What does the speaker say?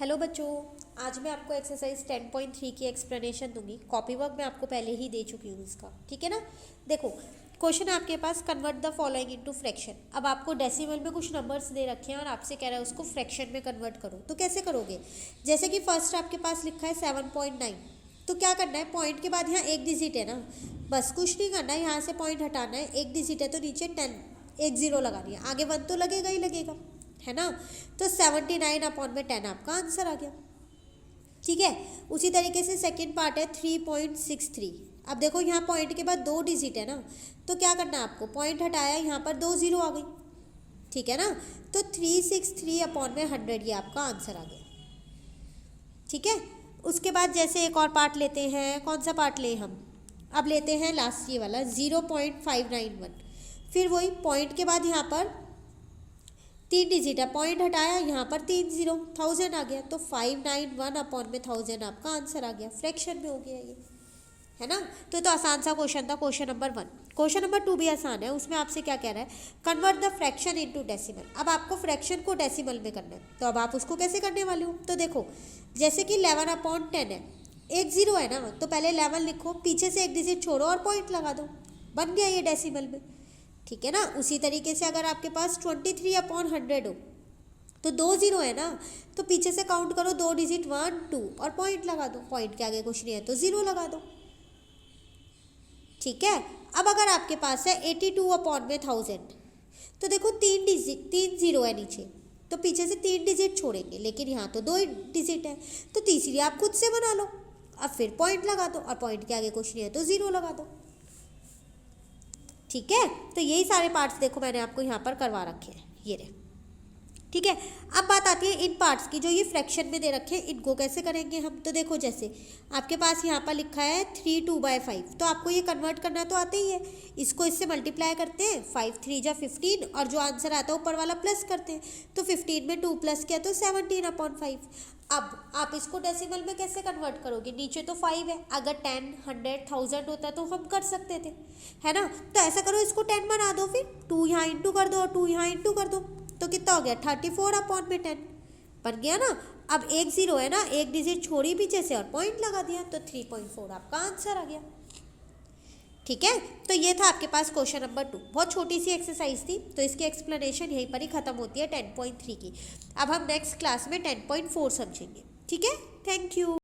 Hello बच्चों, आज मैं आपको एक्सरसाइज 10.3 की एक्सप्लेनेशन दूंगी। कॉपी वर्क मैं आपको पहले ही दे चुकी हूँ इसका, ठीक है ना। देखो, क्वेश्चन आपके पास convert the following into fraction. अब आपको डेसिमल में कुछ नंबर्स दे रखे हैं और आपसे कह रहा है उसको फ्रैक्शन में कन्वर्ट करो। तो कैसे करोगे? जैसे कि फर्स्ट आपके पास लिखा है 7.9, तो क्या करना है, पॉइंट के बाद यहाँ एक डिजिट है ना, बस कुछ नहीं करना है, यहाँ से पॉइंट हटाना है, एक डिजिट है तो नीचे 10 एक जीरो लगानी है, आगे 1 तो लगेगा ही लगेगा, है ना। तो 79/10 आपका आंसर आ गया, ठीक है। उसी तरीके से सेकंड पार्ट है 3.63। अब देखो यहाँ पॉइंट के बाद 2 डिजिट है ना, तो क्या करना है आपको, पॉइंट हटाया, यहाँ पर 2 जीरो आ गई, ठीक है ना। तो 363/100 ये आपका आंसर आ गया, ठीक है। उसके बाद जैसे एक और पार्ट लेते हैं, कौन सा पार्ट लें हम, अब लेते हैं लास्ट ये वाला 0.591। फिर वही पॉइंट के बाद यहाँ पर 3 डिजिट है, पॉइंट हटाया, यहाँ पर 3 जीरो, 1000 आ गया, तो 591/1000 आपका आंसर आ गया, फ्रैक्शन में हो गया ये, है ना। तो आसान सा क्वेश्चन था, क्वेश्चन नंबर 1। क्वेश्चन नंबर 2 भी आसान है, उसमें आपसे क्या कह रहा है, convert the fraction into decimal. अब आपको फ्रैक्शन को डेसिमल में करना है, तो अब आप उसको कैसे करने वाले हो, तो देखो जैसे कि 11/10 है, एक जीरो है ना, तो पहले 11 लिखो, पीछे से एक डिजिट छोड़ो और पॉइंट लगा दो, बन गया ये डेसिमल में, ठीक है ना। उसी तरीके से अगर आपके पास 23/100 हो, तो 2 जीरो है ना, तो पीछे से काउंट करो, 2 डिजिट 1 2 और पॉइंट लगा दो, पॉइंट के आगे कुछ नहीं है तो जीरो लगा दो, ठीक है। अब अगर आपके पास है 82/1000, तो देखो 3 डिजिट 3 जीरो है नीचे, तो पीछे से 3 डिजिट छोड़ेंगे, लेकिन यहाँ तो 2 डिजिट है, तो तीसरी आप खुद से बना लो, अब फिर पॉइंट लगा दो और पॉइंट के आगे कुछ नहीं है तो जीरो लगा दो, ठीक है। तो यही सारे पार्ट्स देखो मैंने आपको यहाँ पर करवा रखे हैं, ये रहे, ठीक है। अब बात आती है इन पार्ट्स की जो ये फ्रैक्शन में दे रखे हैं, इनको कैसे करेंगे हम। तो देखो जैसे आपके पास यहाँ पर लिखा है 3/2/5, तो आपको ये कन्वर्ट करना तो आता ही है, इसको इससे मल्टीप्लाई करते हैं, 5 3 जा 15, और जो आंसर आता है ऊपर वाला प्लस करते हैं, तो 15 में 2 प्लस किया तो 17/5। अब आप इसको डेसिमल में कैसे कन्वर्ट करोगे, नीचे तो 5 है, अगर 10 100 1000 होता तो हम कर सकते थे, है ना। तो ऐसा करो, इसको 10 बना दो, फिर 2 यहाँ इंटू कर दो और 2 यहाँ इंटू कर दो, तो कितना हो गया 34/10 बन गया ना। अब एक जीरो है ना, एक डिजिट छोड़ी पीछे से और पॉइंट लगा दिया, तो 3.4 आपका आंसर आ गया, ठीक है। तो ये था आपके पास क्वेश्चन नंबर 2, बहुत छोटी सी एक्सरसाइज थी, तो इसकी एक्सप्लेनेशन यहीं पर ही खत्म होती है 10.3 की। अब हम नेक्स्ट क्लास में 10.4 समझेंगे, ठीक है। Thank you.